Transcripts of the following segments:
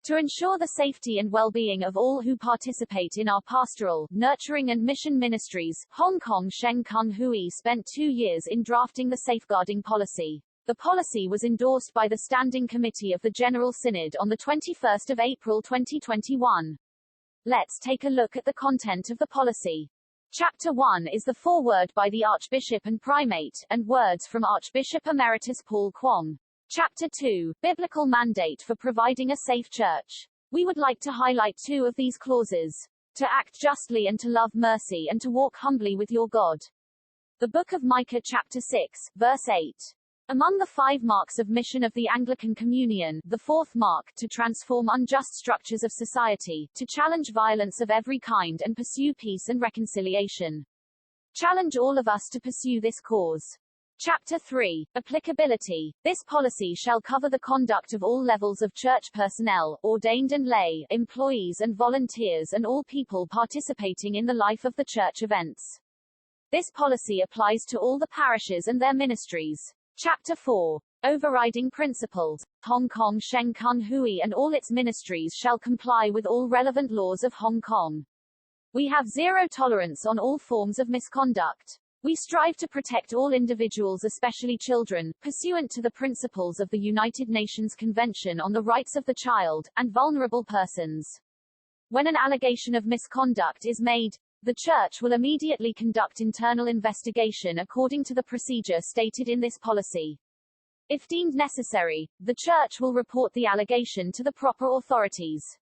To ensure the safety and well-being of all who participate in our pastoral, nurturing and mission ministries, Hong Kong Sheng Kung Hui spent 2 years in drafting the safeguarding policy. The policy was endorsed by the Standing Committee of the General Synod on 21 April 2021. Let's take a look at the content of the policy. Chapter 1 is the foreword by the Archbishop and Primate, and words from Archbishop Emeritus Paul Kwong. Chapter 2, Biblical Mandate for Providing a Safe Church. We would like to highlight 2 of these clauses. To act justly and to love mercy and to walk humbly with your God. The Book of Micah chapter 6, verse 8. Among the 5 marks of mission of the Anglican Communion, the 4th mark, to transform unjust structures of society, to challenge violence of every kind and pursue peace and reconciliation. Challenge all of us to pursue this cause. Chapter 3, Applicability. This policy shall cover the conduct of all levels of church personnel, ordained and lay, employees and volunteers and all people participating in the life of the church events. This policy applies to all the parishes and their ministries. Chapter 4. Overriding Principles. Hong Kong Sheng Kung Hui and all its ministries shall comply with all relevant laws of Hong Kong. We have zero tolerance on all forms of misconduct. We strive to protect all individuals, especially children, pursuant to the principles of the United Nations Convention on the Rights of the Child, and vulnerable persons. When an allegation of misconduct is made, the Church will immediately conduct internal investigation according to the procedure stated in this policy. If deemed necessary, the Church will report the allegation to the proper authorities.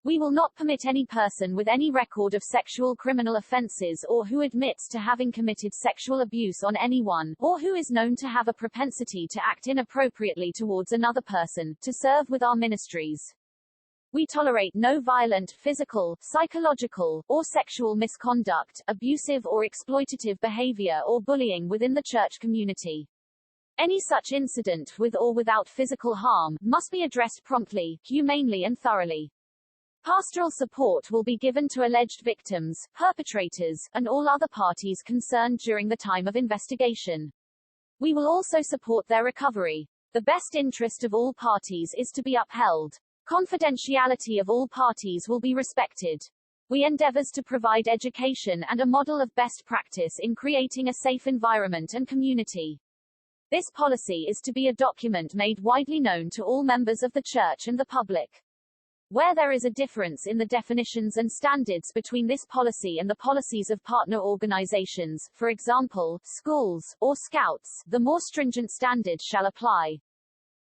We will not permit any person with any record of sexual criminal offenses or who admits to having committed sexual abuse on anyone, or who is known to have a propensity to act inappropriately towards another person, to serve with our ministries. We tolerate no violent, physical, psychological, or sexual misconduct, abusive or exploitative behavior or bullying within the church community. Any such incident, with or without physical harm, must be addressed promptly, humanely and thoroughly. Pastoral support will be given to alleged victims, perpetrators, and all other parties concerned during the time of investigation. We will also support their recovery. The best interest of all parties is to be upheld. Confidentiality of all parties will be respected. We endeavors to provide education and a model of best practice in creating a safe environment and community. This policy is to be a document made widely known to all members of the Church and the public. Where there is a difference in the definitions and standards between this policy and the policies of partner organizations, for example, schools, or scouts, the more stringent standards shall apply.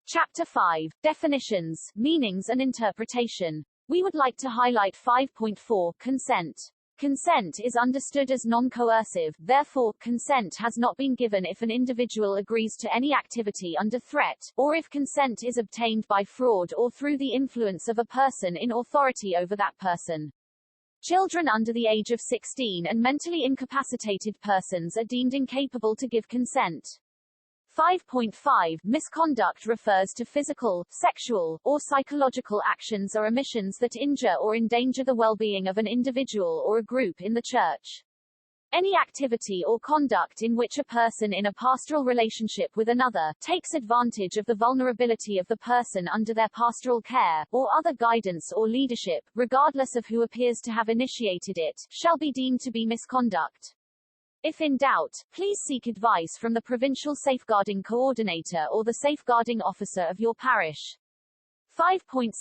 Chapter 5. Definitions, Meanings and Interpretation. We would like to highlight 5.4, Consent. Consent is understood as non-coercive, therefore, consent has not been given if an individual agrees to any activity under threat, or if consent is obtained by fraud or through the influence of a person in authority over that person. Children under the age of 16 and mentally incapacitated persons are deemed incapable to give consent. 5.5 Misconduct refers to physical, sexual, or psychological actions or omissions that injure or endanger the well-being of an individual or a group in the Church. Any activity or conduct in which a person in a pastoral relationship with another takes advantage of the vulnerability of the person under their pastoral care, or other guidance or leadership, regardless of who appears to have initiated it, shall be deemed to be misconduct. If in doubt, please seek advice from the Provincial Safeguarding Coordinator or the Safeguarding Officer of your parish. 5.6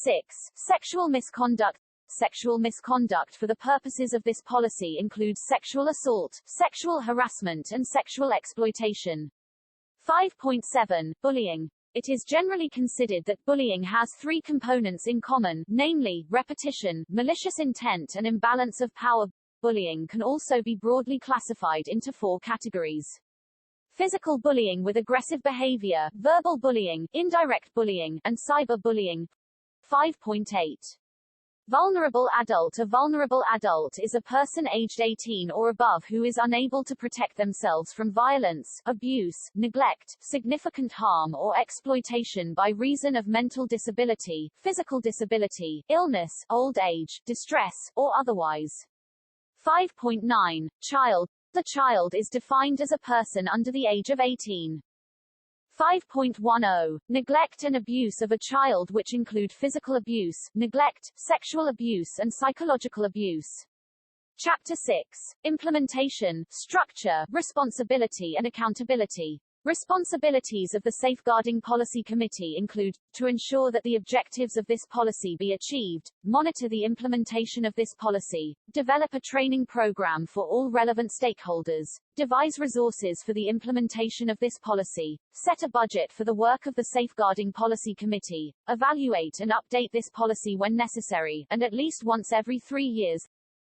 Sexual Misconduct. Sexual misconduct for the purposes of this policy includes sexual assault, sexual harassment and sexual exploitation. 5.7 Bullying. It is generally considered that bullying has 3 components in common, namely, repetition, malicious intent and imbalance of power. Bullying can also be broadly classified into 4 categories. Physical bullying with aggressive behavior, verbal bullying, indirect bullying, and cyberbullying. 5.8 Vulnerable adult. A vulnerable adult is a person aged 18 or above who is unable to protect themselves from violence, abuse, neglect, significant harm or exploitation by reason of mental disability, physical disability, illness, old age, distress, or otherwise. 5.9 Child. The child is defined as a person under the age of 18. 5.10. Neglect and abuse of a child, which include physical abuse, neglect, sexual abuse and psychological abuse. Chapter 6. Implementation, structure, responsibility and accountability. Responsibilities of the Safeguarding Policy Committee include, to ensure that the objectives of this policy be achieved, monitor the implementation of this policy, develop a training program for all relevant stakeholders, devise resources for the implementation of this policy, set a budget for the work of the Safeguarding Policy Committee, evaluate and update this policy when necessary, and at least once every 3 years.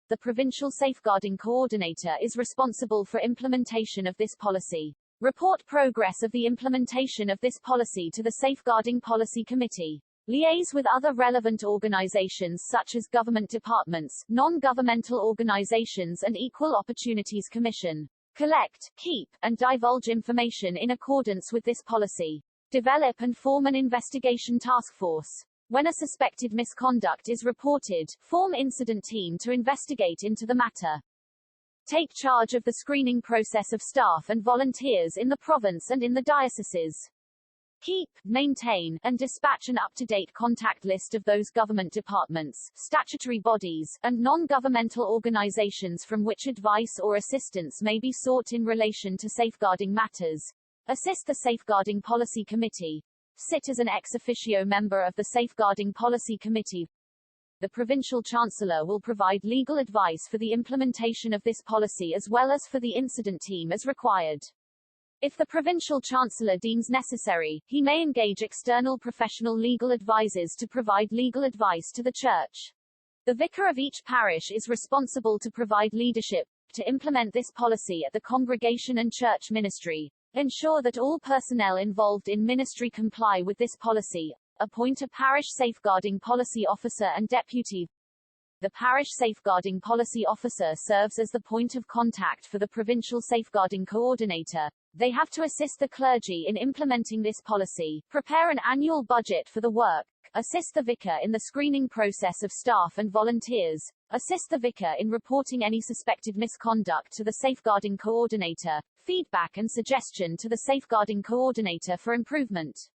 The Provincial Safeguarding Coordinator is responsible for implementation of this policy. Report progress of the implementation of this policy to the Safeguarding Policy Committee. Liaise with other relevant organizations such as government departments, non-governmental organizations and Equal Opportunities Commission. Collect, keep, and divulge information in accordance with this policy. Develop and form an investigation task force. When a suspected misconduct is reported, form incident team to investigate into the matter. Take charge of the screening process of staff and volunteers in the province and in the dioceses. Keep, maintain, and dispatch an up-to-date contact list of those government departments, statutory bodies, and non-governmental organizations from which advice or assistance may be sought in relation to safeguarding matters. Assist the Safeguarding Policy Committee. Sit as an ex officio member of the Safeguarding Policy Committee. The Provincial Chancellor will provide legal advice for the implementation of this policy as well as for the incident team as required. If the Provincial Chancellor deems necessary, he may engage external professional legal advisors to provide legal advice to the Church. The Vicar of each parish is responsible to provide leadership to implement this policy at the congregation and church ministry. Ensure that all personnel involved in ministry comply with this policy. Appoint a Parish Safeguarding Policy Officer and Deputy. The Parish Safeguarding Policy Officer serves as the point of contact for the Provincial Safeguarding Coordinator. They have to assist the clergy in implementing this policy, prepare an annual budget for the work, assist the vicar in the screening process of staff and volunteers, assist the vicar in reporting any suspected misconduct to the Safeguarding Coordinator, feedback and suggestion to the Safeguarding Coordinator for improvement.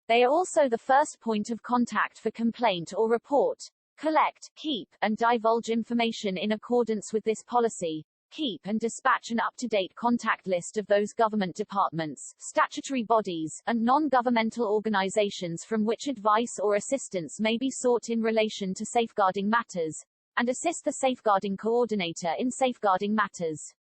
They are also the first point of contact for complaint or report. Collect, keep, and divulge information in accordance with this policy. Keep and dispatch an up-to-date contact list of those government departments, statutory bodies, and non-governmental organizations from which advice or assistance may be sought in relation to safeguarding matters, and assist the Safeguarding Coordinator in safeguarding matters.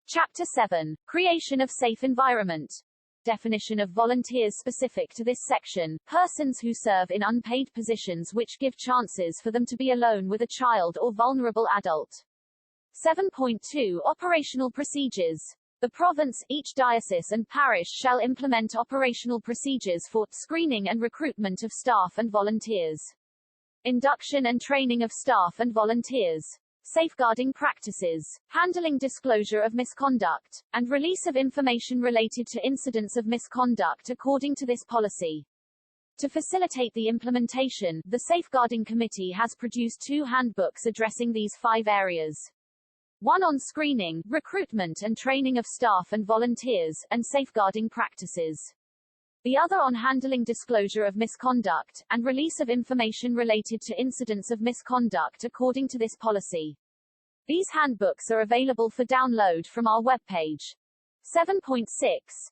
Chapter 7. Creation of safe environment. Definition of volunteers specific to this section: persons who serve in unpaid positions which give chances for them to be alone with a child or vulnerable adult. 7.2. Operational procedures. The province, each diocese and parish shall implement operational procedures for screening and recruitment of staff and volunteers. Induction and training of staff and volunteers. Safeguarding practices, handling disclosure of misconduct, and release of information related to incidents of misconduct according to this policy. To facilitate the implementation, the Safeguarding Committee has produced 2 handbooks addressing these 5 areas. One on screening, recruitment and training of staff and volunteers, and safeguarding practices. The other on handling disclosure of misconduct, and release of information related to incidents of misconduct according to this policy. These handbooks are available for download from our webpage. 7.6.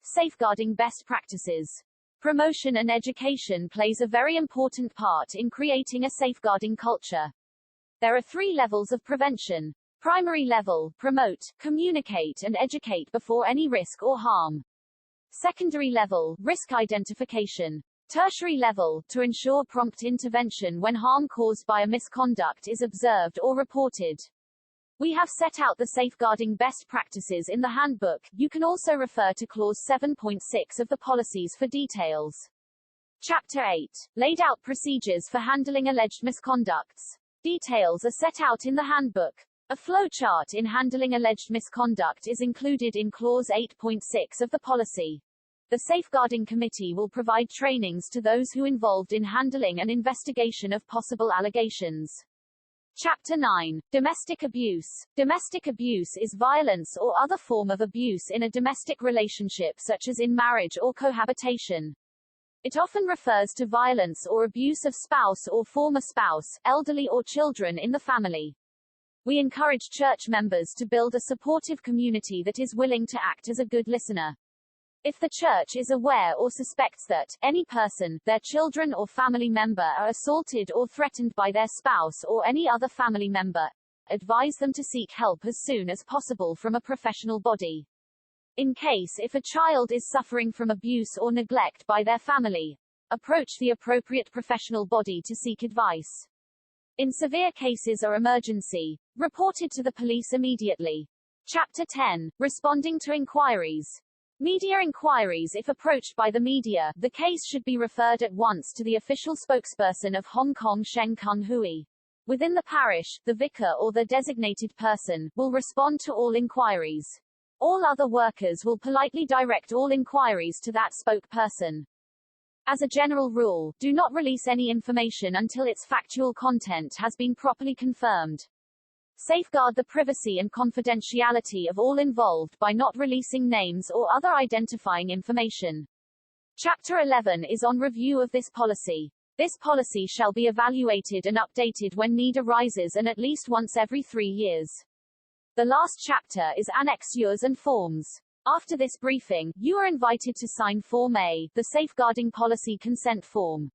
Safeguarding best practices. Promotion and education plays a very important part in creating a safeguarding culture. There are 3 levels of prevention. Primary level: promote, communicate and educate before any risk or harm. Secondary level: risk identification. Tertiary level: to ensure prompt intervention when harm caused by a misconduct is observed or reported. We have set out the safeguarding best practices in the handbook. You can also refer to clause 7.6 of the policies for details. Chapter 8. Laid out procedures for handling alleged misconducts. Details are set out in the handbook. A flowchart in handling alleged misconduct is included in clause 8.6 of the policy. The Safeguarding Committee will provide trainings to those who involved in handling an investigation of possible allegations. Chapter 9. Domestic abuse. Domestic abuse is violence or other form of abuse in a domestic relationship such as in marriage or cohabitation. It often refers to violence or abuse of spouse or former spouse, elderly or children in the family. We encourage church members to build a supportive community that is willing to act as a good listener. If the church is aware or suspects that any person, their children or family member are assaulted or threatened by their spouse or any other family member, advise them to seek help as soon as possible from a professional body. In case if a child is suffering from abuse or neglect by their family, approach the appropriate professional body to seek advice. In severe cases or emergency, report it to the police immediately. Chapter 10. Responding to inquiries. Media inquiries. If approached by the media, the case should be referred at once to the official spokesperson of Hong Kong Sheng Kung Hui. Within the parish, the vicar or the designated person will respond to all inquiries. All other workers will politely direct all inquiries to that spokesperson. As a general rule, do not release any information until its factual content has been properly confirmed. Safeguard the privacy and confidentiality of all involved by not releasing names or other identifying information. Chapter 11 is on review of this policy. This policy shall be evaluated and updated when need arises and at least once every 3 years. The last chapter is annexures and forms. After this briefing, you are invited to sign Form A, the Safeguarding Policy Consent Form,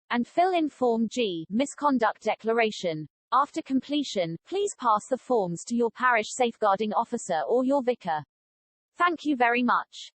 and fill in Form G, Misconduct Declaration. After completion, please pass the forms to your parish safeguarding officer or your vicar. Thank you very much.